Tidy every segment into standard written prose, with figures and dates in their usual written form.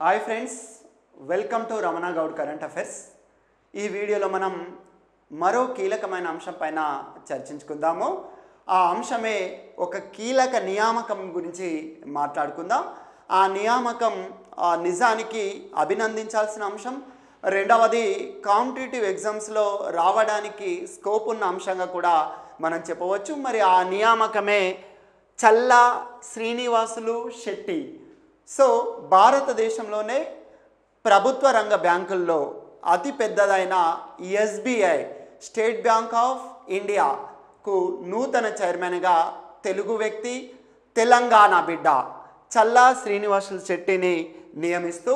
Hi friends, welcome to Ramana Goud current affairs. ఈ వీడియోలో మనం మరో కీలకమైన అంశం పైన చర్చించుకుందాము. ఆ అంశమే ఒక కీలక నియామకం గురించి మాట్లాడుకుందాం. ఆ నియామకం నిజానికి అభినందించాల్సిన అంశం. రెండవది, కాంపిటేటివ్ ఎగ్జామ్స్లో రావడానికి స్కోప్ ఉన్న అంశంగా కూడా మనం చెప్పవచ్చు. మరి ఆ నియామకమే చల్లా శ్రీనివాసులు శెట్టి. సో భారతదేశంలోనే ప్రభుత్వ రంగ బ్యాంకుల్లో అతి పెద్దదైన ఎస్బీఐ, స్టేట్ బ్యాంక్ ఆఫ్ ఇండియాకు నూతన చైర్మన్గా తెలుగు వ్యక్తి, తెలంగాణ బిడ్డ చల్లా శ్రీనివాసులు శెట్టిని నియమిస్తూ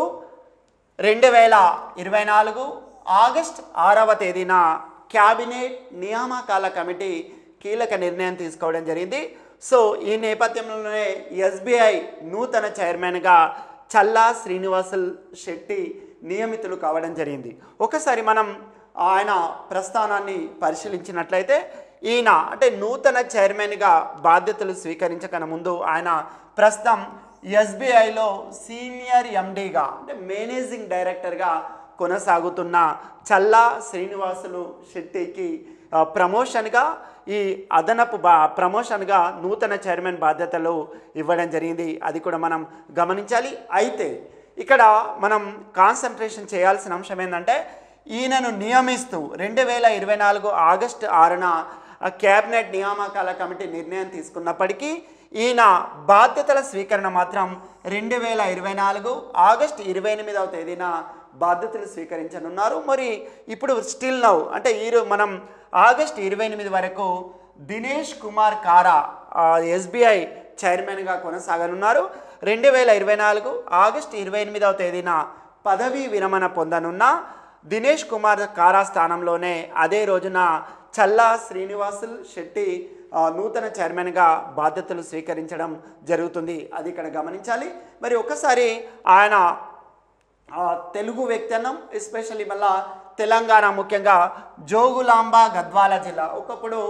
2024 ఆగస్ట్ 6వ తేదీన క్యాబినెట్ నియామకాల కమిటీ కీలక నిర్ణయం తీసుకోవడం జరిగింది. సో ఈ నేపథ్యంలోనే ఎస్బీఐ నూతన చైర్మన్గా చల్లా శ్రీనివాసులు శెట్టి నియమితులు కావడం జరిగింది. ఒకసారి మనం ఆయన ప్రస్థానాన్ని పరిశీలించినట్లయితే, ఈయన అంటే నూతన చైర్మన్గా బాధ్యతలు స్వీకరించకన ముందు ఆయన ప్రస్తుతం ఎస్బీఐలో సీనియర్ ఎండీగా అంటే మేనేజింగ్ డైరెక్టర్గా కొనసాగుతున్న చల్లా శ్రీనివాసులు శెట్టికి ప్రమోషన్గా ఈ అదనపు ప్రమోషన్గా నూతన చైర్మన్ బాధ్యతలు ఇవ్వడం జరిగింది. అది కూడా మనం గమనించాలి. అయితే ఇక్కడ మనం కాన్సన్ట్రేషన్ చేయాల్సిన అంశం ఏంటంటే, ఈయనను నియమిస్తూ 2024 ఆగస్టు 6న క్యాబినెట్ నియామకాల కమిటీ నిర్ణయం తీసుకున్నప్పటికీ ఈయన బాధ్యతల స్వీకరణ మాత్రం 2024 ఆగస్టు 28వ తేదీన బాధ్యతలు స్వీకరించనున్నారు. మరి ఇప్పుడు స్టిల్ నౌ అంటే మనం ఆగస్టు 28 వరకు దినేష్ కుమార్ కారా ఎస్బీఐ చైర్మన్గా కొనసాగనున్నారు. 2024 ఆగస్టు 28వ తేదీన పదవీ విరమణ పొందనున్న దినేష్ కుమార్ కారా స్థానంలోనే అదే రోజున చల్లా శ్రీనివాసులు శెట్టి నూతన చైర్మన్గా బాధ్యతలు స్వీకరించడం జరుగుతుంది. అది ఇక్కడ గమనించాలి. మరి ఒకసారి ఆయన తెలుగు వ్యక్తి అన్నాం, ఎస్పెషల్లీ మళ్ళా తెలంగాణ, ముఖ్యంగా జోగులాంబ గద్వాల జిల్లా, ఒకప్పుడు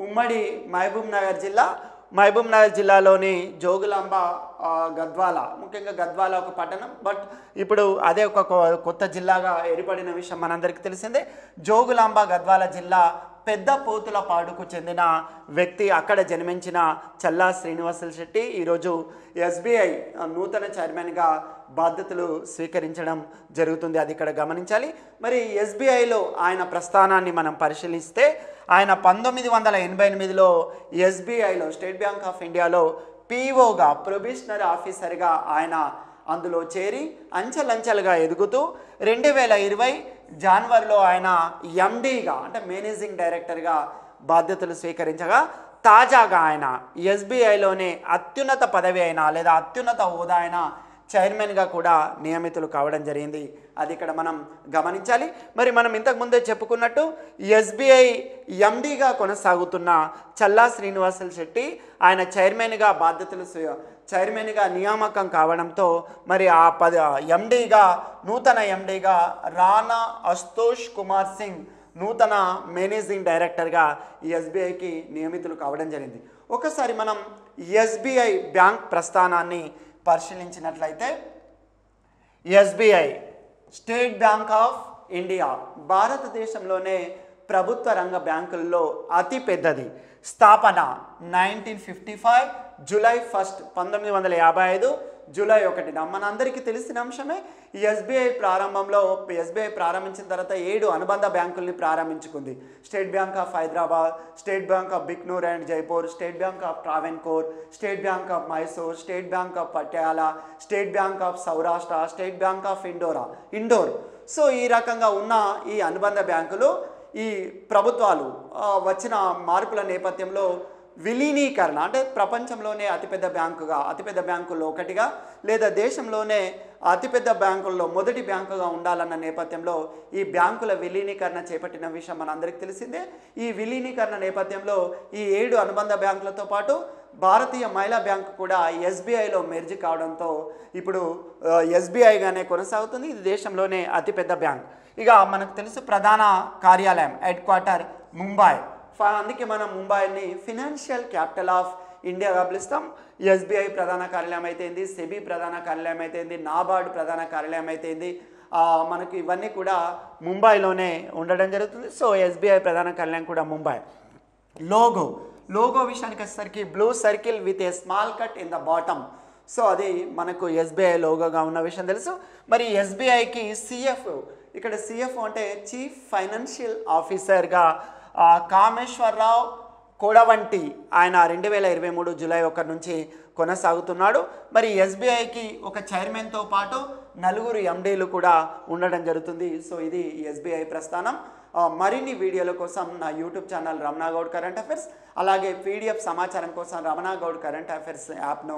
ఉమ్మడి మహబూబ్ నగర్ జిల్లాలోని జోగులాంబ గద్వాల, ముఖ్యంగా గద్వాల ఒక పట్టణం, బట్ ఇప్పుడు అదే ఒక కొత్త జిల్లాగా ఏర్పడిన విషయం మనందరికీ తెలిసిందే. జోగులాంబ గద్వాల జిల్లా పెద్ద పోతులపాడుకు చెందిన వ్యక్తి. అక్కడ జన్మించిన చల్లా శ్రీనివాసులు శెట్టి ఈరోజు ఎస్బీఐ నూతన చైర్మన్గా బాధ్యతలు స్వీకరించడం జరుగుతుంది. అది ఇక్కడ గమనించాలి. మరి ఎస్బీఐలో ఆయన ప్రస్థానాన్ని మనం పరిశీలిస్తే, ఆయన 1988లో ఎస్బీఐలో స్టేట్ బ్యాంక్ ఆఫ్ ఇండియాలో పీఓగా ప్రొబేషనరీ ఆఫీసర్గా ఆయన అందులో చేరి అంచెలంచెలుగా ఎదుగుతూ 2020 జనవరిలో ఆయన ఎండీగా అంటే మేనేజింగ్ డైరెక్టర్గా బాధ్యతలు స్వీకరించగా, తాజాగా ఆయన ఎస్బీఐలోనే అత్యున్నత పదవి అయినా లేదా అత్యున్నత హోదా అయిన చైర్మన్గా కూడా నియమితులు కావడం జరిగింది. అది ఇక్కడ మనం గమనించాలి. మరి మనం ఇంతకుముందే చెప్పుకున్నట్టు ఎస్బీఐ ఎండీగా కొనసాగుతున్న చల్లా శ్రీనివాసులు శెట్టి ఆయన చైర్మన్గా నియామకం కావడంతో మరి నూతన ఎండీగా రాణా అస్తోష్ కుమార్ సింగ్ నూతన మేనేజింగ్ డైరెక్టర్గా ఎస్బీఐకి నియమితులు కావడం జరిగింది. ఒకసారి మనం ఎస్బీఐ బ్యాంక్ ప్రస్థానాన్ని పరిశీలించినట్లయితే, SBI state Bank of India భారతదేశంలోనే ప్రభుత్వ రంగ బ్యాంకుల్లో అతి పెద్దది. స్థాపన 1955 జూలై 1 1955 జూలై 1న మనందరికీ తెలిసిన అంశమే. ఎస్బీఐ ప్రారంభించిన తర్వాత 7 అనుబంధ బ్యాంకుల్ని ప్రారంభించుకుంది. State Bank of Hyderabad, State Bank of Bikaner and Jaipur, State Bank of Travancore, State Bank of Mysore, State Bank of Patiala, State Bank of Saurashtra, State Bank of Indore. So ఈ రకంగా ఉన్న ఈ అనుబంధ బ్యాంకులు ఈ ప్రభుత్వాలు వచ్చిన మార్పుల నేపథ్యంలో విలీనీకరణ అంటే ప్రపంచంలోనే అతిపెద్ద బ్యాంకుల్లో ఒకటిగా లేదా దేశంలోనే అతిపెద్ద బ్యాంకుల్లో మొదటి బ్యాంకుగా ఉండాలన్న నేపథ్యంలో ఈ బ్యాంకుల విలీనీకరణ చేపట్టిన విషయం మనందరికీ తెలిసిందే. ఈ విలీనీకరణ నేపథ్యంలో ఈ 7 అనుబంధ బ్యాంకులతో పాటు భారతీయ మహిళా బ్యాంకు కూడా ఎస్బీఐలో మెర్జ్ కావడంతో ఇప్పుడు ఎస్బీఐగానే కొనసాగుతుంది. ఇది దేశంలోనే అతిపెద్ద బ్యాంక్. ఇక మనకు తెలుసు ప్రధాన కార్యాలయం హెడ్ క్వార్టర్ ముంబై. అందుకే మనం ముంబైని ఫినాన్షియల్ క్యాపిటల్ ఆఫ్ ఇండియాగా పిలుస్తాం. ఎస్బీఐ ప్రధాన కార్యాలయం అయితేంది, సెబీ ప్రధాన కార్యాలయం అయితేంది, నాబార్డ్ ప్రధాన కార్యాలయం అయితేంది, మనకి ఇవన్నీ కూడా ముంబైలోనే ఉండడం జరుగుతుంది. సో ఎస్బీఐ ప్రధాన కార్యాలయం కూడా ముంబై. లోగో విషయానికి వచ్చేసరికి blue circle with a small cut in the bottom. So అది మనకు ఎస్బీఐ లోగోగా ఉన్న విషయం తెలుసు. మరి ఎస్బీఐకి సిఎఫ్, ఇక్కడ సిఎఫ్ అంటే చీఫ్ ఫైనాన్షియల్ ఆఫీసర్గా కామేశ్వరరావు కొడవంటి ఆయన 2023 జూలై 1 నుంచి కొనసాగుతున్నాడు. మరి ఎస్బీఐకి ఒక చైర్మన్తో పాటు 4 ఎండీలు కూడా ఉండడం జరుగుతుంది. సో ఇది ఎస్బీఐ ప్రస్థానం. మరిన్ని వీడియోల కోసం నా YouTube channel Ramana Goud current affairs, అలాగే పీడిఎఫ్ సమాచారం కోసం రమణ గౌడ్ కరెంట్ అఫైర్స్ యాప్ను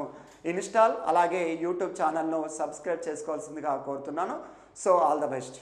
ఇన్స్టాల్, అలాగే యూట్యూబ్ ఛానల్ను సబ్స్క్రైబ్ చేసుకోవాల్సిందిగా కోరుతున్నాను. So all the best.